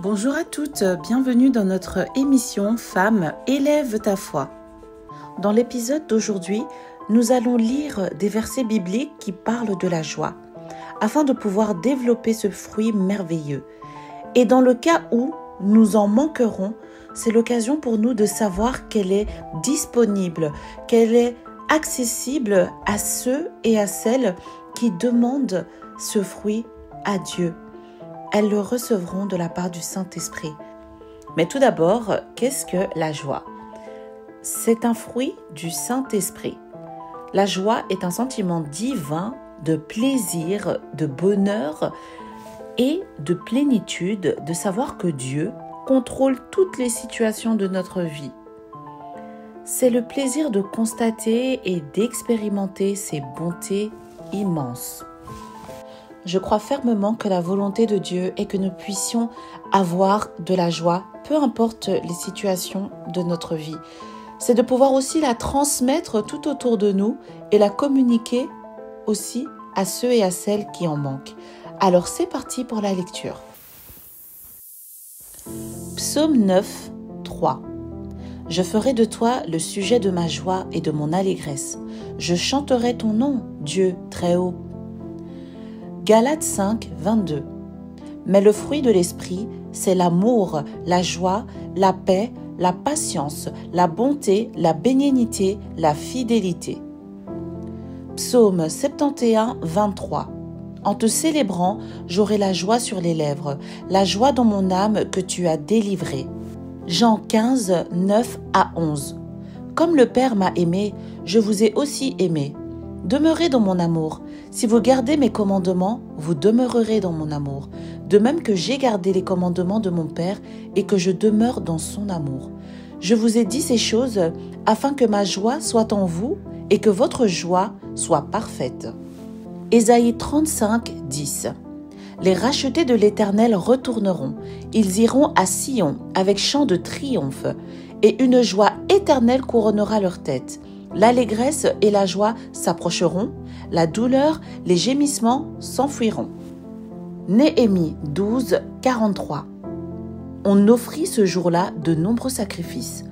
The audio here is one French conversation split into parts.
Bonjour à toutes, bienvenue dans notre émission Femmes, élève ta foi. Dans l'épisode d'aujourd'hui, nous allons lire des versets bibliques qui parlent de la joie, afin de pouvoir développer ce fruit merveilleux. Et dans le cas où nous en manquerons, c'est l'occasion pour nous de savoir qu'elle est disponible, qu'elle est accessible à ceux et à celles qui demandent ce fruit à Dieu. Elles le recevront de la part du Saint-Esprit. Mais tout d'abord, qu'est-ce que la joie? C'est un fruit du Saint-Esprit. La joie est un sentiment divin de plaisir, de bonheur et de plénitude de savoir que Dieu contrôle toutes les situations de notre vie. C'est le plaisir de constater et d'expérimenter ses bontés immenses. Je crois fermement que la volonté de Dieu est que nous puissions avoir de la joie, peu importe les situations de notre vie. C'est de pouvoir aussi la transmettre tout autour de nous et la communiquer aussi à ceux et à celles qui en manquent. Alors c'est parti pour la lecture. Psaume 9, 3. Je ferai de toi le sujet de ma joie et de mon allégresse. Je chanterai ton nom, Dieu très haut. Galates 5, 22. Mais le fruit de l'esprit, c'est l'amour, la joie, la paix, la patience, la bonté, la bénignité, la fidélité. Psaume 71, 23. En te célébrant, j'aurai la joie sur les lèvres, la joie dans mon âme que tu as délivrée. Jean 15, 9 à 11. Comme le Père m'a aimé, je vous ai aussi aimé. Demeurez dans mon amour. Si vous gardez mes commandements, vous demeurerez dans mon amour. De même que j'ai gardé les commandements de mon Père et que je demeure dans son amour. Je vous ai dit ces choses afin que ma joie soit en vous et que votre joie soit parfaite. Ésaïe 35, 10. Les rachetés de l'Éternel retourneront. Ils iront à Sion avec chant de triomphe et une joie éternelle couronnera leur tête. L'allégresse et la joie s'approcheront, la douleur, les gémissements s'enfuiront. Néhémie 12, 43. On offrit ce jour-là de nombreux sacrifices,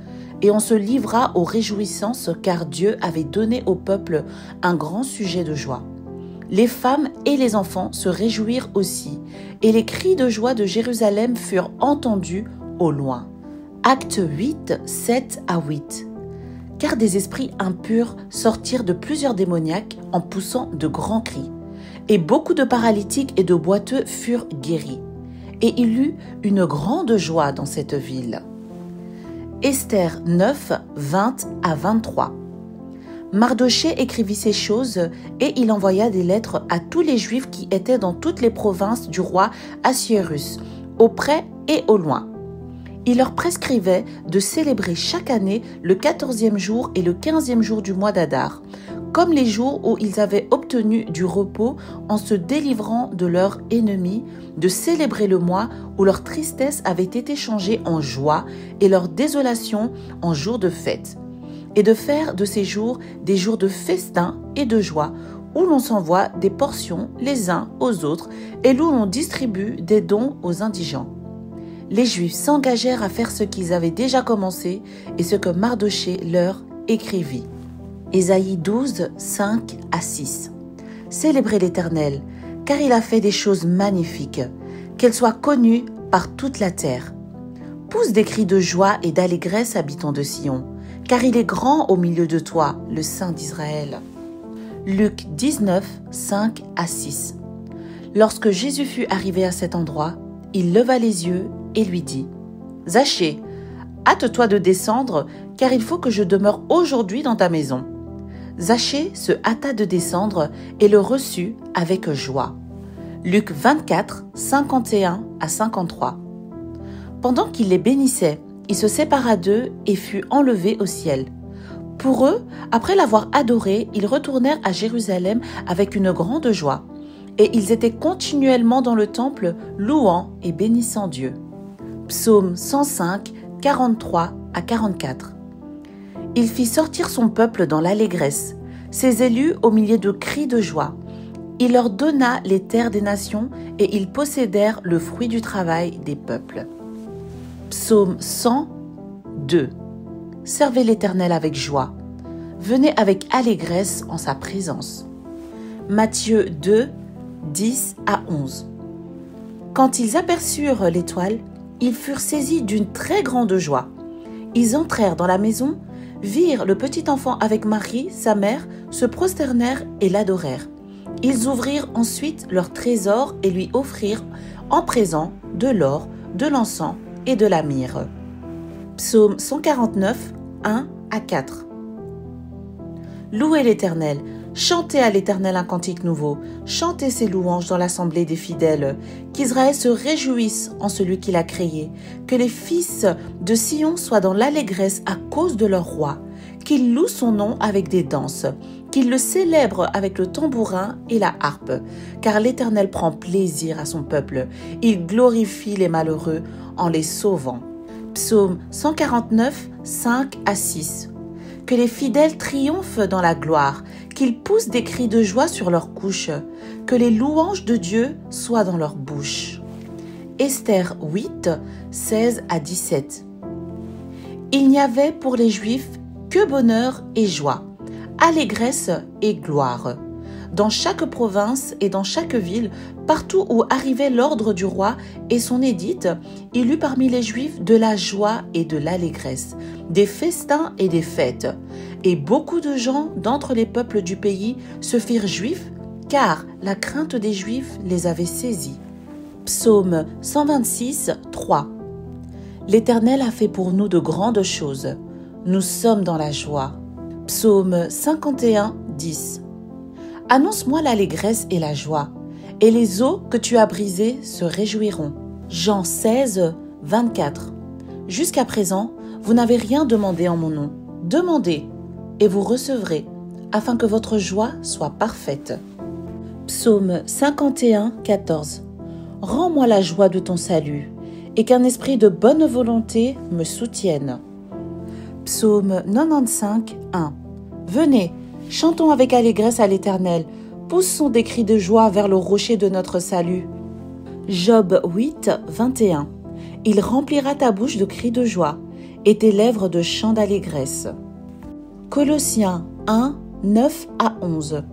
et on se livra aux réjouissances car Dieu avait donné au peuple un grand sujet de joie. Les femmes et les enfants se réjouirent aussi, et les cris de joie de Jérusalem furent entendus au loin. Actes 8, 7 à 8. Car des esprits impurs sortirent de plusieurs démoniaques en poussant de grands cris. Et beaucoup de paralytiques et de boiteux furent guéris. Et il y eut une grande joie dans cette ville. Esther 9, 20 à 23. Mardochée écrivit ces choses et il envoya des lettres à tous les Juifs qui étaient dans toutes les provinces du roi Assuérus, au près et au loin. Il leur prescrivait de célébrer chaque année le 14e jour et le 15e jour du mois d'Adar, comme les jours où ils avaient obtenu du repos en se délivrant de leurs ennemis, de célébrer le mois où leur tristesse avait été changée en joie et leur désolation en jours de fête, et de faire de ces jours des jours de festin et de joie, où l'on s'envoie des portions les uns aux autres et où l'on distribue des dons aux indigents. Les Juifs s'engagèrent à faire ce qu'ils avaient déjà commencé et ce que Mardochée leur écrivit. Ésaïe 12, 5 à 6. Célébrez l'Éternel, car il a fait des choses magnifiques, qu'elles soient connues par toute la terre. Pousse des cris de joie et d'allégresse, habitants de Sion, car il est grand au milieu de toi, le Saint d'Israël. Luc 19, 5 à 6. Lorsque Jésus fut arrivé à cet endroit, il leva les yeux et lui dit « Zachée, hâte-toi de descendre, car il faut que je demeure aujourd'hui dans ta maison. » Zachée se hâta de descendre et le reçut avec joie. Luc 24, 51 à 53. Pendant qu'il les bénissait, il se sépara d'eux et fut enlevé au ciel. Pour eux, après l'avoir adoré, ils retournèrent à Jérusalem avec une grande joie. Et ils étaient continuellement dans le temple, louant et bénissant Dieu. Psaume 105, 43 à 44. Il fit sortir son peuple dans l'allégresse, ses élus au milieu de cris de joie. Il leur donna les terres des nations et ils possédèrent le fruit du travail des peuples. Psaume 102. Servez l'Éternel avec joie. Venez avec allégresse en sa présence. Matthieu 2, 10 à 11. Quand ils aperçurent l'étoile, ils furent saisis d'une très grande joie. Ils entrèrent dans la maison, virent le petit enfant avec Marie, sa mère, se prosternèrent et l'adorèrent. Ils ouvrirent ensuite leur trésor et lui offrirent en présent de l'or, de l'encens et de la myrrhe. Psaume 149, 1 à 4. Louez l'Éternel, chantez à l'Éternel un cantique nouveau, chantez ses louanges dans l'assemblée des fidèles, qu'Israël se réjouisse en celui qui l'a créé, que les fils de Sion soient dans l'allégresse à cause de leur roi, qu'ils louent son nom avec des danses, qu'ils le célèbrent avec le tambourin et la harpe, car l'Éternel prend plaisir à son peuple, il glorifie les malheureux en les sauvant. Psaume 149, 5 à 6. Que les fidèles triomphent dans la gloire, qu'ils poussent des cris de joie sur leurs couches, que les louanges de Dieu soient dans leur bouche. Esther 8, 16 à 17. Il n'y avait pour les Juifs que bonheur et joie, allégresse et gloire. Dans chaque province et dans chaque ville, partout où arrivait l'ordre du roi et son édite, il eut parmi les Juifs de la joie et de l'allégresse, des festins et des fêtes. Et beaucoup de gens d'entre les peuples du pays se firent juifs, car la crainte des Juifs les avait saisis. Psaume 126, 3. L'Éternel a fait pour nous de grandes choses. Nous sommes dans la joie. Psaume 51, 10. Annonce-moi l'allégresse et la joie, et les eaux que tu as brisées se réjouiront. Jean 16, 24. Jusqu'à présent, vous n'avez rien demandé en mon nom. Demandez, et vous recevrez, afin que votre joie soit parfaite. Psaume 51, 14. Rends-moi la joie de ton salut, et qu'un esprit de bonne volonté me soutienne. Psaume 95, 1. Venez, chantons avec allégresse à l'Éternel, poussons des cris de joie vers le rocher de notre salut. Job 8, 21. Il remplira ta bouche de cris de joie, et tes lèvres de chants d'allégresse. Colossiens 1, 9 à 11.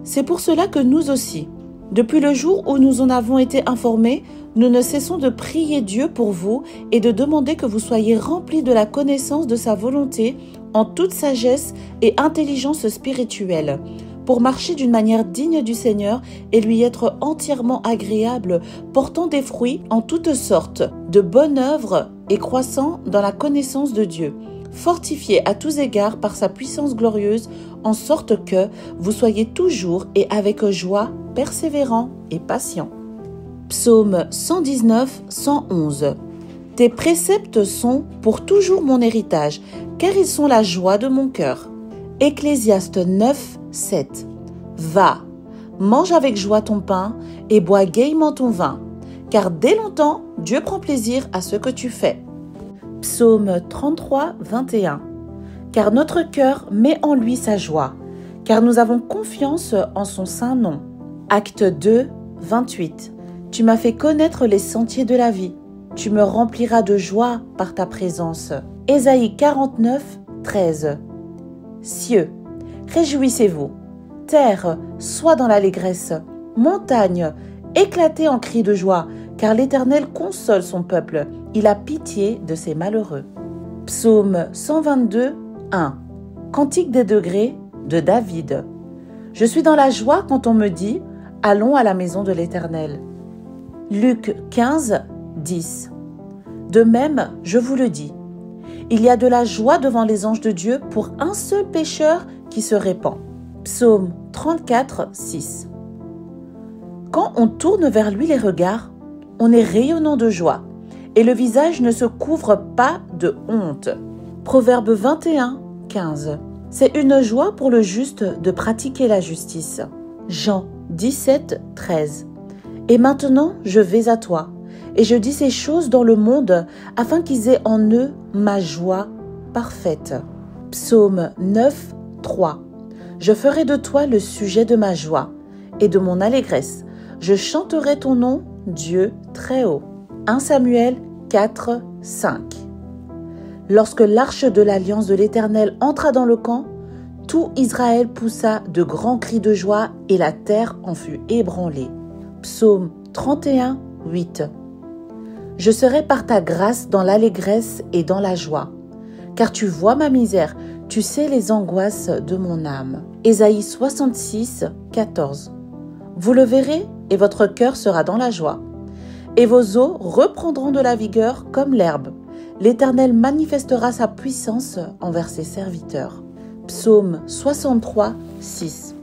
C'est pour cela que nous aussi, depuis le jour où nous en avons été informés, nous ne cessons de prier Dieu pour vous et de demander que vous soyez remplis de la connaissance de sa volonté en toute sagesse et intelligence spirituelle, pour marcher d'une manière digne du Seigneur et lui être entièrement agréable, portant des fruits en toutes sortes, de bonnes œuvres et croissant dans la connaissance de Dieu, fortifié à tous égards par sa puissance glorieuse, en sorte que vous soyez toujours et avec joie, persévérants et patients. Psaume 119, 111. Tes préceptes sont pour toujours mon héritage, car ils sont la joie de mon cœur. Ecclésiaste 9, 7. Va, mange avec joie ton pain et bois gaiement ton vin, car dès longtemps Dieu prend plaisir à ce que tu fais. Psaume 33, 21. Car notre cœur met en lui sa joie, car nous avons confiance en son saint nom. Acte 2, 28. Tu m'as fait connaître les sentiers de la vie. Tu me rempliras de joie par ta présence. Ésaïe 49, 13. Cieux, réjouissez-vous. Terre, sois dans l'allégresse. Montagne, éclatez en cris de joie, car l'Éternel console son peuple. Il a pitié de ses malheureux. Psaume 122, 1. Cantique des degrés de David. Je suis dans la joie quand on me dit « Allons à la maison de l'Éternel ». Luc 15, 10. De même, je vous le dis, il y a de la joie devant les anges de Dieu pour un seul pécheur qui se répand. Psaume 34, 6. Quand on tourne vers lui les regards, on est rayonnant de joie et le visage ne se couvre pas de honte. Proverbe 21, 15. C'est une joie pour le juste de pratiquer la justice. Jean 17, 13. Et maintenant, je vais à toi, et je dis ces choses dans le monde, afin qu'ils aient en eux ma joie parfaite. Psaume 9, 3. Je ferai de toi le sujet de ma joie, et de mon allégresse. Je chanterai ton nom, Dieu très haut. 1 Samuel 4, 5. Lorsque l'arche de l'alliance de l'Éternel entra dans le camp, tout Israël poussa de grands cris de joie et la terre en fut ébranlée. Psaume 31, 8. Je serai par ta grâce dans l'allégresse et dans la joie, car tu vois ma misère, tu sais les angoisses de mon âme. Ésaïe 66, 14. Vous le verrez et votre cœur sera dans la joie, et vos os reprendront de la vigueur comme l'herbe. L'Éternel manifestera sa puissance envers ses serviteurs. Psaume 63, 6.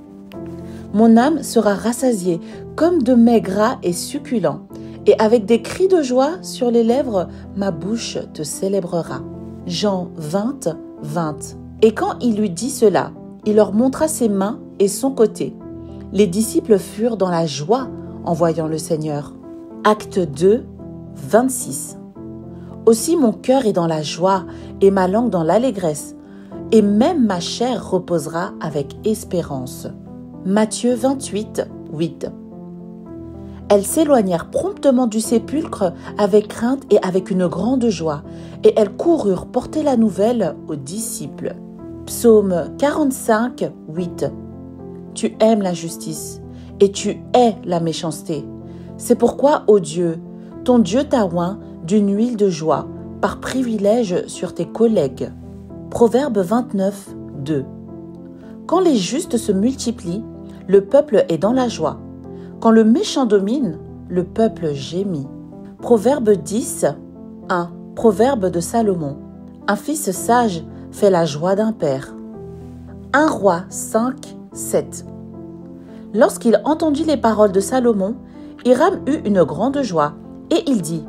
Mon âme sera rassasiée comme de mets gras et succulents, et avec des cris de joie sur les lèvres, ma bouche te célébrera. Jean 20, 20. Et quand il eut dit cela, il leur montra ses mains et son côté. Les disciples furent dans la joie en voyant le Seigneur. Acte 2, 26. Aussi mon cœur est dans la joie et ma langue dans l'allégresse, et même ma chair reposera avec espérance. Matthieu 28, 8. Elles s'éloignèrent promptement du sépulcre avec crainte et avec une grande joie, et elles coururent porter la nouvelle aux disciples. Psaume 45, 8. Tu aimes la justice, et tu hais la méchanceté. C'est pourquoi, ô Dieu, ton Dieu t'a oint d'une huile de joie, par privilège sur tes collègues. Proverbe 29, 2. Quand les justes se multiplient, le peuple est dans la joie. Quand le méchant domine, le peuple gémit. Proverbe 10, 1. Proverbe de Salomon. Un fils sage fait la joie d'un père. 1 Roi 5, 7. Lorsqu'il entendit les paroles de Salomon, Hiram eut une grande joie, et il dit :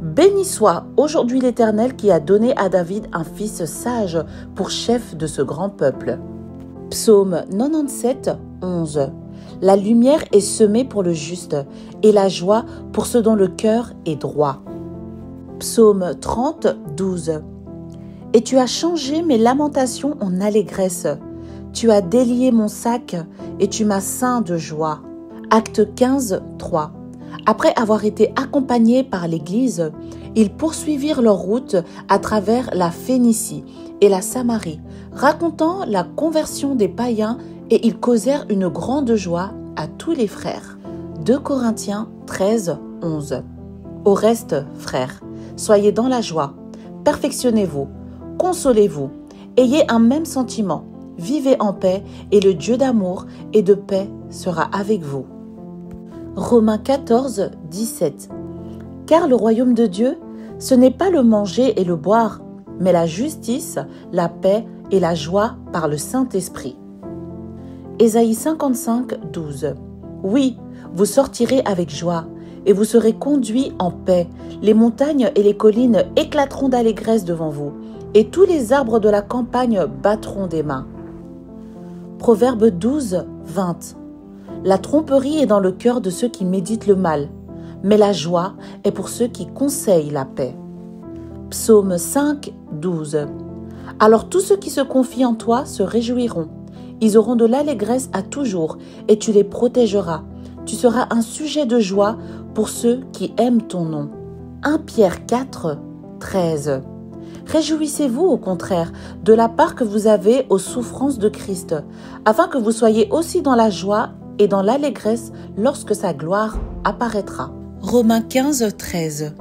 Béni soit aujourd'hui l'Éternel qui a donné à David un fils sage pour chef de ce grand peuple. Psaume 97, 11. La lumière est semée pour le juste, et la joie pour ceux dont le cœur est droit. Psaume 30, 12. Et tu as changé mes lamentations en allégresse. Tu as délié mon sac, et tu m'as ceint de joie. Acte 15, 3. Après avoir été accompagnés par l'Église, ils poursuivirent leur route à travers la Phénicie et la Samarie, racontant la conversion des païens, et ils causèrent une grande joie à tous les frères. 2 Corinthiens 13, 11. Au reste, frères, soyez dans la joie, perfectionnez-vous, consolez-vous, ayez un même sentiment, vivez en paix, et le Dieu d'amour et de paix sera avec vous. Romains 14, 17. Car le royaume de Dieu, ce n'est pas le manger et le boire, mais la justice, la paix et la joie par le Saint-Esprit. Ésaïe 55, 12. Oui, vous sortirez avec joie, et vous serez conduits en paix. Les montagnes et les collines éclateront d'allégresse devant vous, et tous les arbres de la campagne battront des mains. Proverbe 12, 20. La tromperie est dans le cœur de ceux qui méditent le mal, mais la joie est pour ceux qui conseillent la paix. Psaume 5, 12. Alors tous ceux qui se confient en toi se réjouiront. Ils auront de l'allégresse à toujours, et tu les protégeras. Tu seras un sujet de joie pour ceux qui aiment ton nom. 1 Pierre 4, 13. Réjouissez-vous au contraire de la part que vous avez aux souffrances de Christ, afin que vous soyez aussi dans la joie et dans l'allégresse lorsque sa gloire apparaîtra. Romains 15, 13.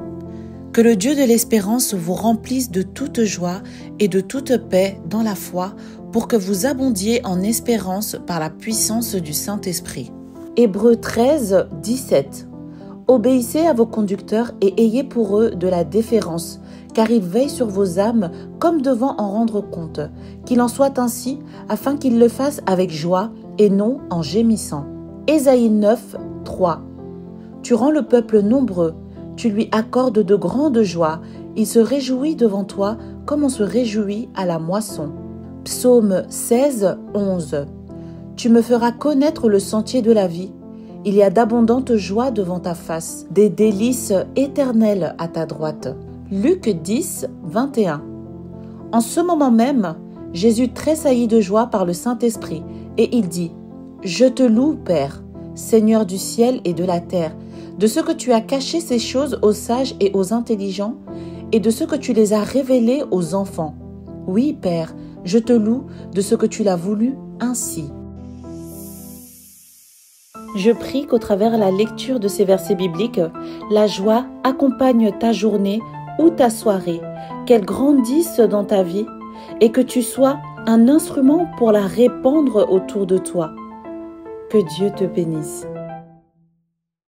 Que le Dieu de l'espérance vous remplisse de toute joie et de toute paix dans la foi, pour que vous abondiez en espérance par la puissance du Saint-Esprit. Hébreux 13, 17. Obéissez à vos conducteurs et ayez pour eux de la déférence, car ils veillent sur vos âmes comme devant en rendre compte. Qu'il en soit ainsi, afin qu'ils le fassent avec joie et non en gémissant. Ésaïe 9, 3. Tu rends le peuple nombreux, tu lui accordes de grandes joies, il se réjouit devant toi comme on se réjouit à la moisson. Psaume 16, 11. Tu me feras connaître le sentier de la vie. Il y a d'abondantes joies devant ta face, des délices éternelles à ta droite. Luc 10, 21. En ce moment même, Jésus tressaillit de joie par le Saint-Esprit, et il dit : Je te loue, Père, Seigneur du ciel et de la terre, de ce que tu as caché ces choses aux sages et aux intelligents, et de ce que tu les as révélées aux enfants. Oui, Père, je te loue de ce que tu l'as voulu ainsi. Je prie qu'au travers la lecture de ces versets bibliques, la joie accompagne ta journée ou ta soirée, qu'elle grandisse dans ta vie et que tu sois un instrument pour la répandre autour de toi. Que Dieu te bénisse.